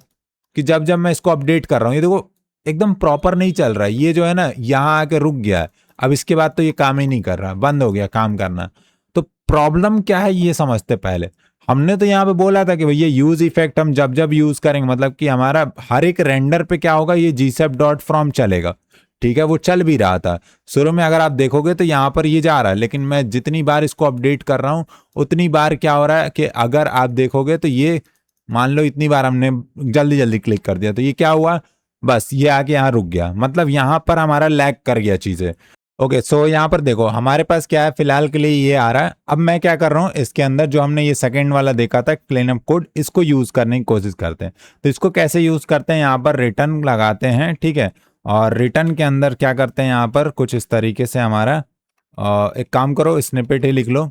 कि जब जब मैं इसको अपडेट कर रहा हूँ ये देखो एकदम प्रॉपर नहीं चल रहा है, ये जो है ना यहाँ आके रुक गया है। अब इसके बाद तो ये काम ही नहीं कर रहा, बंद हो गया काम करना। तो प्रॉब्लम क्या है ये समझते पहले। हमने तो यहाँ पे बोला था कि भैया यूज इफेक्ट हम जब जब यूज करेंगे, मतलब कि हमारा हर एक रेंडर पे क्या होगा, ये gsep.from चलेगा, ठीक है। वो चल भी रहा था शुरू में, अगर आप देखोगे तो यहाँ पर ये जा रहा है, लेकिन मैं जितनी बार इसको अपडेट कर रहा हूँ उतनी बार क्या हो रहा है कि अगर आप देखोगे तो ये मान लो इतनी बार हमने जल्दी जल्दी क्लिक कर दिया तो ये क्या हुआ, बस ये आके यहाँ रुक गया, मतलब यहाँ पर हमारा लैग कर गया चीजें। ओके सो यहाँ पर देखो हमारे पास क्या है, फिलहाल के लिए ये आ रहा है। अब मैं क्या कर रहा हूँ, इसके अंदर जो हमने ये सेकंड वाला देखा था क्लीनअप कोड, इसको यूज करने की कोशिश करते हैं। तो इसको कैसे यूज करते हैं, यहाँ पर रिटर्न लगाते हैं, ठीक है। और रिटर्न के अंदर क्या करते हैं, यहाँ पर कुछ इस तरीके से हमारा एक काम करो स्निपेट ही लिख लो,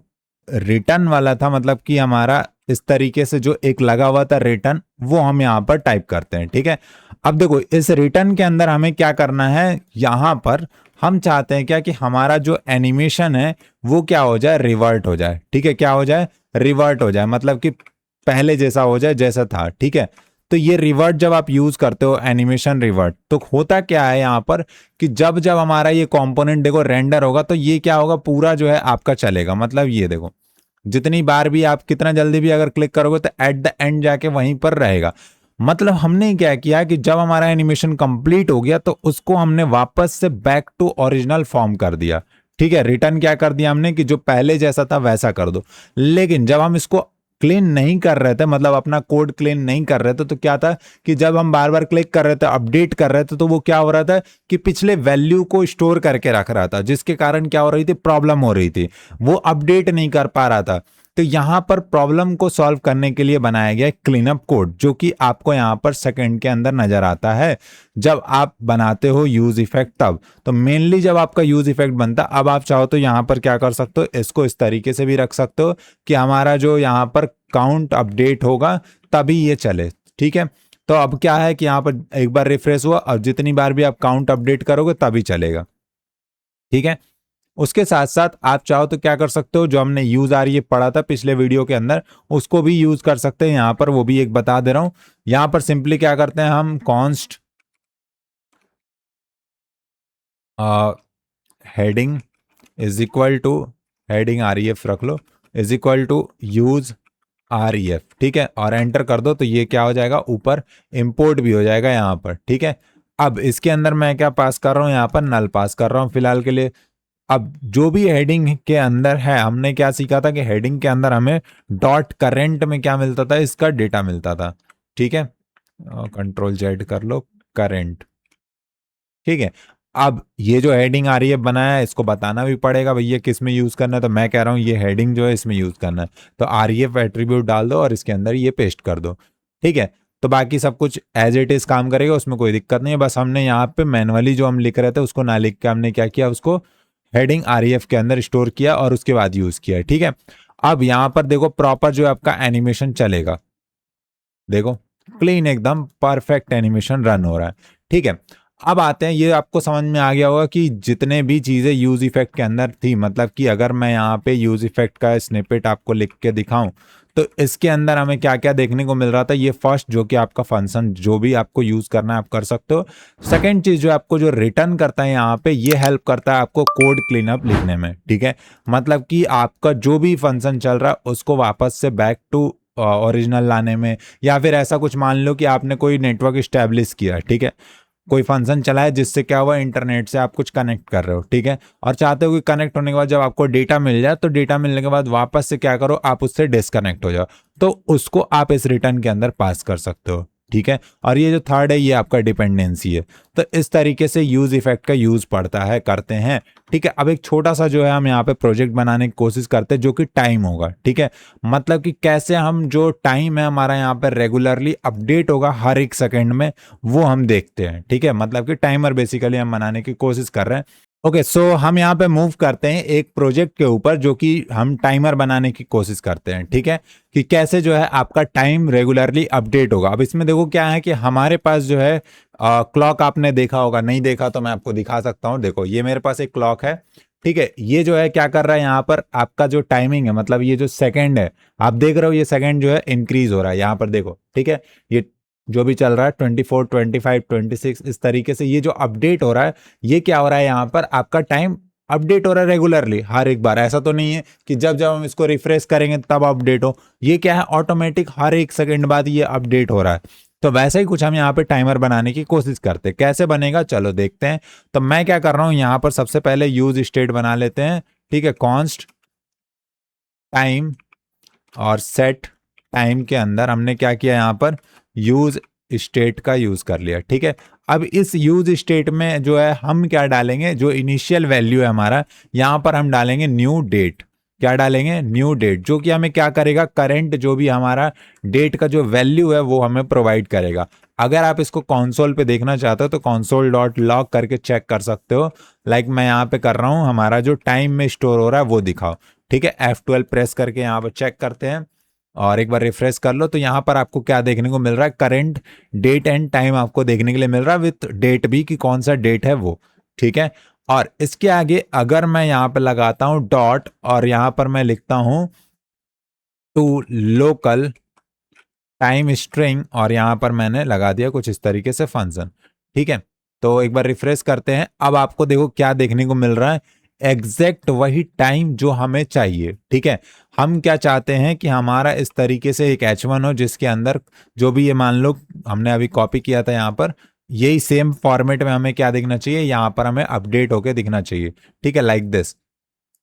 रिटर्न वाला था, मतलब कि हमारा इस तरीके से जो एक लगा हुआ था रिटर्न, वो हम यहाँ पर टाइप करते हैं, ठीक है। अब देखो इस रिटर्न के अंदर हमें क्या करना है, यहाँ पर हम चाहते हैं क्या कि हमारा जो एनिमेशन है वो क्या हो जाए, रिवर्ट हो जाए, ठीक है। क्या हो जाए, रिवर्ट हो जाए, मतलब कि पहले जैसा हो जाए जैसा था, ठीक है। तो ये रिवर्ट जब आप यूज करते हो एनिमेशन रिवर्ट, तो होता क्या है यहाँ पर कि जब जब हमारा ये कंपोनेंट देखो रेंडर होगा तो ये क्या होगा, पूरा जो है आपका चलेगा। मतलब ये देखो जितनी बार भी आप कितना जल्दी भी अगर क्लिक करोगे तो एट द एंड जाके वहीं पर रहेगा। मतलब हमने क्या किया कि जब हमारा एनिमेशन कंप्लीट हो गया तो उसको हमने वापस से बैक टू ओरिजिनल फॉर्म कर दिया, ठीक है। रिटर्न क्या कर दिया हमने कि जो पहले जैसा था वैसा कर दो। लेकिन जब हम इसको क्लीन नहीं कर रहे थे, मतलब अपना कोड क्लीन नहीं कर रहे थे, तो क्या था कि जब हम बार बार क्लिक कर रहे थे अपडेट कर रहे थे तो वो क्या हो रहा था कि पिछले वैल्यू को स्टोर करके रख रहा था, जिसके कारण क्या हो रही थी, प्रॉब्लम हो रही थी, वो अपडेट नहीं कर पा रहा था। तो यहां पर प्रॉब्लम को सॉल्व करने के लिए बनाया गया क्लीनअप कोड, जो कि आपको यहां पर सेकंड के अंदर नजर आता है जब आप बनाते हो यूज इफेक्ट तब। तो मेनली जब आपका यूज इफेक्ट बनता, अब आप चाहो तो यहां पर क्या कर सकते हो, इसको इस तरीके से भी रख सकते हो कि हमारा जो यहां पर काउंट अपडेट होगा तभी ये चले, ठीक है। तो अब क्या है कि यहां पर एक बार रिफ्रेश हुआ और जितनी बार भी आप काउंट अपडेट करोगे तभी चलेगा, ठीक है। उसके साथ साथ आप चाहो तो क्या कर सकते हो, जो हमने यूज आर ये पढ़ा था पिछले वीडियो के अंदर उसको भी यूज कर सकते हैं यहां पर, वो भी एक बता दे रहा हूं। यहां पर सिंपली क्या करते हैं हम, const heading is equal to, heading R E F रख लो, is equal to use R E F, ठीक है। और एंटर कर दो तो ये क्या हो जाएगा, ऊपर इंपोर्ट भी हो जाएगा यहाँ पर, ठीक है। अब इसके अंदर मैं क्या पास कर रहा हूँ, यहाँ पर नल पास कर रहा हूँ फिलहाल के लिए। अब जो भी हेडिंग के अंदर है, हमने क्या सीखा था कि हेडिंग के अंदर हमें डॉट करेंट में क्या मिलता था, इसका डेटा मिलता था। ठीक है, कंट्रोल जेड कर लो, करेंट। ठीक है, अब ये जो हेडिंग आर बनाया है, इसको बताना भी पड़ेगा भैया किस में यूज करना है। तो मैं कह रहा हूँ ये हेडिंग जो है इसमें यूज करना है, तो आर एट्रीब्यूट डाल दो और इसके अंदर ये पेस्ट कर दो। ठीक है, तो बाकी सब कुछ एज इट इज काम करेगा, उसमें कोई दिक्कत नहीं है। बस हमने यहाँ पे मैनुअली जो हम लिख रहे थे उसको ना लिख के हमने क्या किया, उसको हेडिंग आर के अंदर स्टोर किया और उसके बाद यूज किया। ठीक है, अब यहाँ पर देखो प्रॉपर जो आपका एनिमेशन चलेगा, देखो क्लीन एकदम परफेक्ट एनिमेशन रन हो रहा है। ठीक है, अब आते हैं, ये आपको समझ में आ गया होगा कि जितने भी चीजें यूज इफेक्ट के अंदर थी, मतलब कि अगर मैं यहाँ पे यूज इफेक्ट का स्निपेट आपको लिख के दिखाऊं तो इसके अंदर हमें क्या क्या देखने को मिल रहा था। ये फर्स्ट जो कि आपका फंक्शन जो भी आपको यूज करना है आप कर सकते हो। सेकंड चीज जो आपको जो रिटर्न करता है यहाँ पे, ये हेल्प करता है आपको कोड क्लीनअप लिखने में। ठीक है, मतलब कि आपका जो भी फंक्शन चल रहा है उसको वापस से बैक टू ओरिजिनल लाने में, या फिर ऐसा कुछ मान लो कि आपने कोई नेटवर्क स्टैब्लिश किया, ठीक है, कोई फंक्शन चला है जिससे क्या हुआ, इंटरनेट से आप कुछ कनेक्ट कर रहे हो। ठीक है, और चाहते हो कि कनेक्ट होने के बाद जब आपको डेटा मिल जाए तो डेटा मिलने के बाद वापस से क्या करो, आप उससे डिस्कनेक्ट हो जाओ, तो उसको आप इस रिटर्न के अंदर पास कर सकते हो। ठीक है, और ये जो थर्ड है ये आपका डिपेंडेंसी है। तो इस तरीके से यूज इफेक्ट का यूज पड़ता है, करते हैं। ठीक है, अब एक छोटा सा जो है हम यहाँ पे प्रोजेक्ट बनाने की कोशिश करते हैं जो कि टाइम होगा। ठीक है, मतलब कि कैसे हम जो टाइम है हमारा यहाँ पे रेगुलरली अपडेट होगा हर एक सेकंड में, वो हम देखते हैं। ठीक है, मतलब कि टाइमर बेसिकली हम बनाने की कोशिश कर रहे हैं। ओके, सो हम यहाँ पे मूव करते हैं एक प्रोजेक्ट के ऊपर जो कि हम टाइमर बनाने की कोशिश करते हैं। ठीक है, कि कैसे जो है आपका टाइम रेगुलरली अपडेट होगा। अब इसमें देखो क्या है कि हमारे पास जो है क्लॉक, आपने देखा होगा, नहीं देखा तो मैं आपको दिखा सकता हूँ। देखो ये मेरे पास एक क्लॉक है। ठीक है, ये जो है क्या कर रहा है यहाँ पर, आपका जो टाइमिंग है, मतलब ये जो सेकंड है आप देख रहे हो, ये सेकंड जो है इंक्रीज हो रहा है यहाँ पर देखो। ठीक है, ये जो भी चल रहा है 24, 25, 26, इस तरीके से ये जो अपडेट हो रहा है, ये क्या हो रहा है यहाँ पर, आपका टाइम अपडेट हो रहा है रेगुलरली हर एक बार। ऐसा तो नहीं है कि जब जब हम इसको रिफ्रेश करेंगे तब अपडेट हो, ये क्या है ऑटोमेटिक हर एक सेकंड बाद ये अपडेट हो रहा है। तो वैसे ही कुछ हम यहाँ पे टाइमर बनाने की कोशिश करते हैं। कैसे बनेगा चलो देखते हैं। तो मैं क्या कर रहा हूँ यहाँ पर, सबसे पहले यूज स्टेट बना लेते हैं। ठीक है, कॉन्स्ट टाइम और सेट टाइम के अंदर हमने क्या किया, यहाँ पर यूज स्टेट का यूज कर लिया। ठीक है, अब इस यूज स्टेट में जो है हम क्या डालेंगे, जो इनिशियल वैल्यू है हमारा, यहाँ पर हम डालेंगे न्यू डेट। क्या डालेंगे, न्यू डेट, जो कि हमें क्या करेगा, करंट जो भी हमारा डेट का जो वैल्यू है वो हमें प्रोवाइड करेगा। अगर आप इसको कंसोल पे देखना चाहते हो तो कंसोल डॉट लॉग करके चेक कर सकते हो। लाइक मैं यहाँ पे कर रहा हूँ, हमारा जो टाइम में स्टोर हो रहा है वो दिखाओ। ठीक है, F12 प्रेस करके यहाँ पर चेक करते हैं और एक बार रिफ्रेश कर लो, तो यहाँ पर आपको क्या देखने को मिल रहा है, करंट डेट एंड टाइम आपको देखने के लिए मिल रहा है, विथ डेट भी कि कौन सा डेट है वो। ठीक है, और इसके आगे अगर मैं यहाँ पे लगाता हूँ डॉट और यहाँ पर मैं लिखता हूँ टू लोकल टाइम स्ट्रिंग, और यहाँ पर मैंने लगा दिया कुछ इस तरीके से फंक्शन। ठीक है, तो एक बार रिफ्रेश करते हैं। अब आपको देखो क्या देखने को मिल रहा है, एग्जैक्ट वही टाइम जो हमें चाहिए। ठीक है, हम क्या चाहते हैं कि हमारा इस तरीके से एक H1 हो जिसके अंदर जो भी, ये मान लो हमने अभी कॉपी किया था यहाँ पर, यही सेम फॉर्मेट में हमें क्या दिखना चाहिए, यहाँ पर हमें अपडेट होके दिखना चाहिए। ठीक है, लाइक दिस।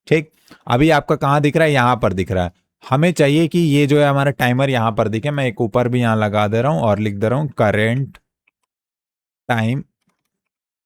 ठीक, अभी आपका कहाँ दिख रहा है, यहाँ पर दिख रहा है। हमें चाहिए कि ये जो है हमारा टाइमर यहाँ पर दिखे। मैं एक ऊपर भी यहाँ लगा दे रहा हूँ और लिख दे रहा हूँ करेंट टाइम,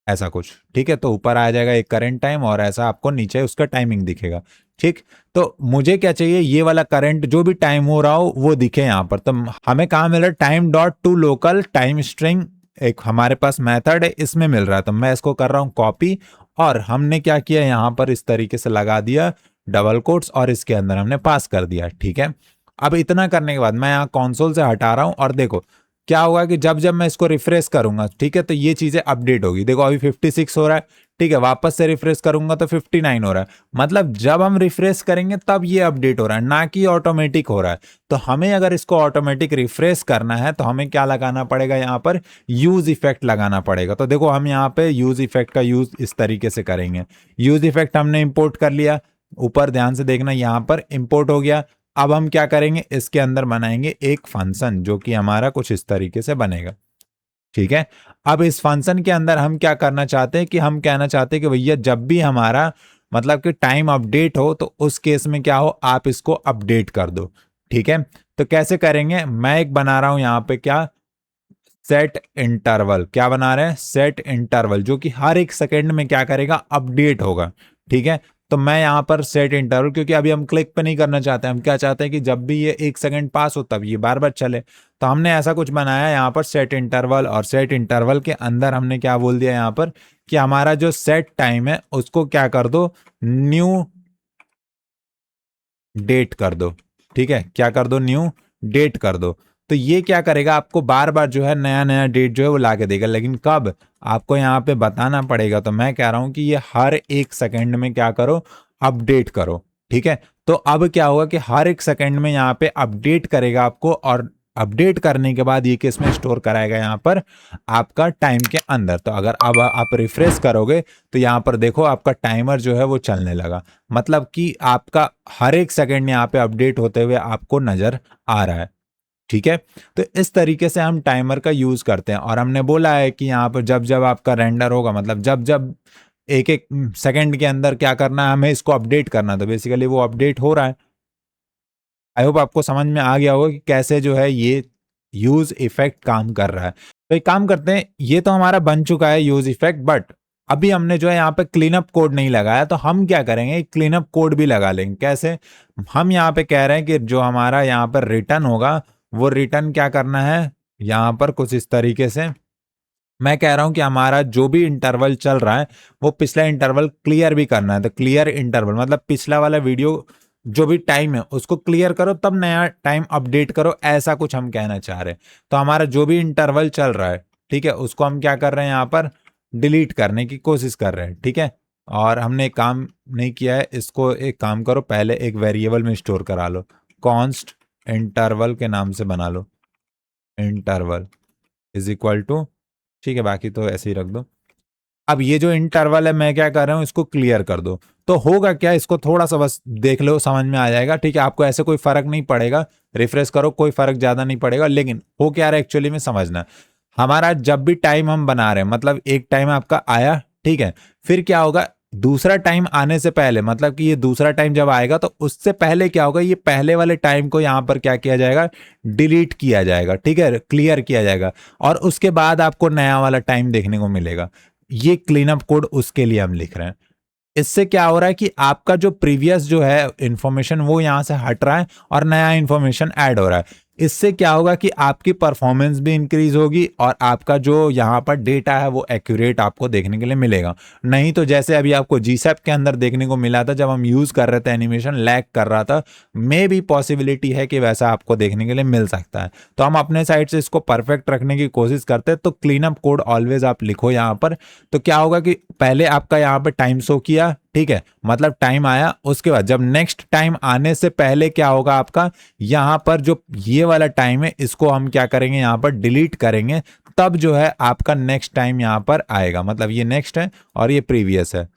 ऐसा कुछ। ठीक है, तो ऊपर आ जाएगा एक करंट टाइम और ऐसा आपको नीचे उसका टाइमिंग दिखेगा। ठीक, तो मुझे क्या चाहिए, ये वाला करंट जो भी टाइम हो रहा हो वो दिखे यहाँ पर। तो हमें कहाँ मिल रहा है, time dot to local time string, एक हमारे पास मेथड है, इसमें मिल रहा है। तो मैं इसको कर रहा हूँ कॉपी, और हमने क्या किया यहाँ पर इस तरीके से लगा दिया डबल कोट्स और इसके अंदर हमने पास कर दिया। ठीक है, अब इतना करने के बाद मैं यहाँ कंसोल से हटा रहा हूँ और देखो क्या होगा कि जब जब मैं इसको रिफ्रेश करूंगा, ठीक है, तो ये चीजें अपडेट होगी। देखो अभी 56 हो रहा है। ठीक है, वापस से रिफ्रेश करूंगा तो 59 हो रहा है। मतलब जब हम रिफ्रेश करेंगे तब ये अपडेट हो रहा है, ना कि ऑटोमेटिक हो रहा है। तो हमें अगर इसको ऑटोमेटिक रिफ्रेश करना है तो हमें क्या लगाना पड़ेगा, यहाँ पर यूज इफेक्ट लगाना पड़ेगा। तो देखो हम यहाँ पे यूज इफेक्ट का यूज इस तरीके से करेंगे। यूज इफेक्ट हमने इंपोर्ट कर लिया, ऊपर ध्यान से देखना यहाँ पर इंपोर्ट हो गया। अब हम क्या करेंगे, इसके अंदर बनाएंगे एक फंक्शन जो कि हमारा कुछ इस तरीके से बनेगा। ठीक है। अब इस फंक्शन के अंदर हम क्या करना चाहते हैं कि हम कहना चाहते हैं कि भैया जब भी हमारा मतलब कि टाइम अपडेट हो तो उस केस में क्या हो, आप इसको अपडेट कर दो। ठीक है, तो कैसे करेंगे, मैं एक बना रहा हूं यहाँ पे क्या, सेट इंटरवल। क्या बना रहे हैं, सेट इंटरवल, जो कि हर एक सेकंड में क्या करेगा, अपडेट होगा। ठीक है, तो मैं यहाँ पर सेट इंटरवल, क्योंकि अभी हम क्लिक पे नहीं करना चाहते, हम क्या चाहते हैं कि जब भी ये 1 सेकंड पास हो तब ये बार बार चले। तो हमने ऐसा कुछ बनाया यहाँ पर सेट इंटरवल, और सेट इंटरवल के अंदर हमने क्या बोल दिया यहाँ पर कि हमारा जो सेट टाइम है उसको क्या कर दो, न्यू डेट कर दो। ठीक है, क्या कर दो, न्यू डेट कर दो। तो ये क्या करेगा, आपको बार बार जो है नया नया डेट जो है वो ला के देगा, लेकिन कब, आपको यहाँ पे बताना पड़ेगा। तो मैं कह रहा हूं कि ये हर एक सेकंड में क्या करो, अपडेट करो। ठीक है, तो अब क्या होगा कि हर एक सेकंड में यहाँ पे अपडेट करेगा आपको, और अपडेट करने के बाद ये किस में स्टोर कराएगा, यहाँ पर आपका टाइम के अंदर। तो अगर अब आप रिफ्रेश करोगे तो यहाँ पर देखो आपका टाइमर जो है वो चलने लगा, मतलब कि आपका हर एक सेकंड यहाँ पे अपडेट होते हुए आपको नजर आ रहा है। ठीक है, तो इस तरीके से हम टाइमर का यूज करते हैं। और हमने बोला है कि यहाँ पर जब जब आपका रेंडर होगा, मतलब जब जब एक एक सेकंड के अंदर क्या करना है, हमें इसको अपडेट करना। तो बेसिकली वो अपडेट हो रहा है। आई होप आपको समझ में आ गया होगा कि कैसे जो है ये यूज इफेक्ट काम कर रहा है। तो एक काम करते हैं, ये तो हमारा बन चुका है यूज इफेक्ट, बट अभी हमने जो है यहाँ पे क्लीनअप कोड नहीं लगाया, तो हम क्या करेंगे, क्लीनअप कोड भी लगा लेंगे। कैसे, हम यहाँ पे कह रहे हैं कि जो हमारा यहाँ पर रिटर्न होगा, वो रिटर्न क्या करना है, यहाँ पर कुछ इस तरीके से मैं कह रहा हूं कि हमारा जो भी इंटरवल चल रहा है वो पिछला इंटरवल क्लियर भी करना है। तो क्लियर इंटरवल मतलब पिछला वाला वीडियो जो भी टाइम है उसको क्लियर करो, तब नया टाइम अपडेट करो, ऐसा कुछ हम कहना चाह रहे हैं। तो हमारा जो भी इंटरवल चल रहा है, ठीक है, उसको हम क्या कर रहे हैं, यहाँ पर डिलीट करने की कोशिश कर रहे हैं। ठीक है, और हमने एक काम नहीं किया है, इसको एक काम करो, पहले एक वेरिएबल में स्टोर करा लो, कॉन्स्ट इंटरवल के नाम से बना लो, इंटरवल इज इक्वल टू, ठीक है, बाकी तो ऐसे ही रख दो। अब ये जो इंटरवल है मैं क्या कर रहा हूं, इसको क्लियर कर दो। तो होगा क्या, इसको थोड़ा सा बस देख लो, समझ में आ जाएगा। ठीक है, आपको ऐसे कोई फर्क नहीं पड़ेगा, रिफ्रेश करो, कोई फर्क ज्यादा नहीं पड़ेगा। लेकिन हो क्या रहा है एक्चुअली में समझना, हमारा जब भी टाइम हम बना रहे हैं, मतलब एक टाइम आपका आया, ठीक है, फिर क्या होगा, दूसरा टाइम आने से पहले, मतलब कि ये दूसरा टाइम जब आएगा तो उससे पहले क्या होगा, ये पहले वाले टाइम को यहां पर क्या किया जाएगा, डिलीट किया जाएगा। ठीक है, क्लियर किया जाएगा, और उसके बाद आपको नया वाला टाइम देखने को मिलेगा। ये क्लीनअप कोड उसके लिए हम लिख रहे हैं। इससे क्या हो रहा है कि आपका जो प्रीवियस जो है इंफॉर्मेशन वो यहां से हट रहा है और नया इंफॉर्मेशन ऐड हो रहा है। इससे क्या होगा कि आपकी परफॉर्मेंस भी इंक्रीज होगी और आपका जो यहाँ पर डेटा है वो एक्यूरेट आपको देखने के लिए मिलेगा। नहीं तो जैसे अभी आपको जीसैप के अंदर देखने को मिला था, जब हम यूज कर रहे थे एनिमेशन लैग कर रहा था, मे भी पॉसिबिलिटी है कि वैसा आपको देखने के लिए मिल सकता है। तो हम अपने साइड से इसको परफेक्ट रखने की कोशिश करते हैं। तो क्लीनअप कोड ऑलवेज आप लिखो यहाँ पर। तो क्या होगा कि पहले आपका यहाँ पर टाइम शो किया, ठीक है, मतलब टाइम आया, उसके बाद जब नेक्स्ट टाइम आने से पहले क्या होगा आपका, यहां पर जो ये वाला टाइम है इसको हम क्या करेंगे, यहां पर डिलीट करेंगे, तब जो है आपका नेक्स्ट टाइम यहां पर आएगा। मतलब ये नेक्स्ट है और ये प्रीवियस है।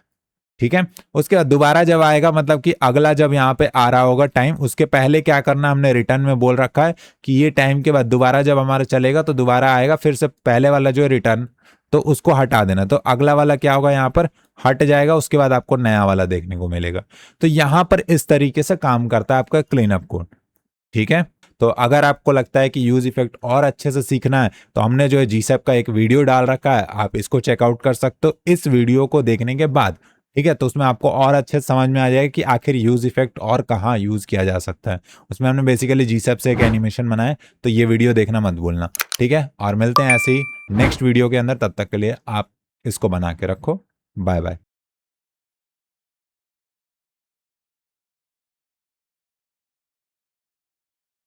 ठीक है, उसके बाद दोबारा जब आएगा, मतलब कि अगला जब यहाँ पे आ रहा होगा टाइम, उसके पहले क्या करना, हमने रिटर्न में बोल रखा है कि ये टाइम के बाद दोबारा जब हमारा चलेगा तो दोबारा आएगा, फिर से पहले वाला जो रिटर्न, तो उसको हटा देना। तो अगला वाला क्या होगा, यहाँ पर हट जाएगा, उसके बाद आपको नया वाला देखने को मिलेगा। तो यहां पर इस तरीके से काम करता है आपका क्लीनअप कोड। ठीक है, तो अगर आपको लगता है कि यूज इफेक्ट और अच्छे से सीखना है तो हमने जो है जीसैप का एक वीडियो डाल रखा है, आप इसको चेकआउट कर सकते हो इस वीडियो को देखने के बाद। ठीक है, तो उसमें आपको और अच्छे से समझ में आ जाएगा कि आखिर यूज इफेक्ट और कहाँ यूज किया जा सकता है। उसमें हमने बेसिकली जीसैप से एक एनिमेशन बनाया, तो ये वीडियो देखना मत भूलना। ठीक है, और मिलते हैं ऐसे ही नेक्स्ट वीडियो के अंदर, तब तक के लिए आप इसको बना के रखो। Bye bye.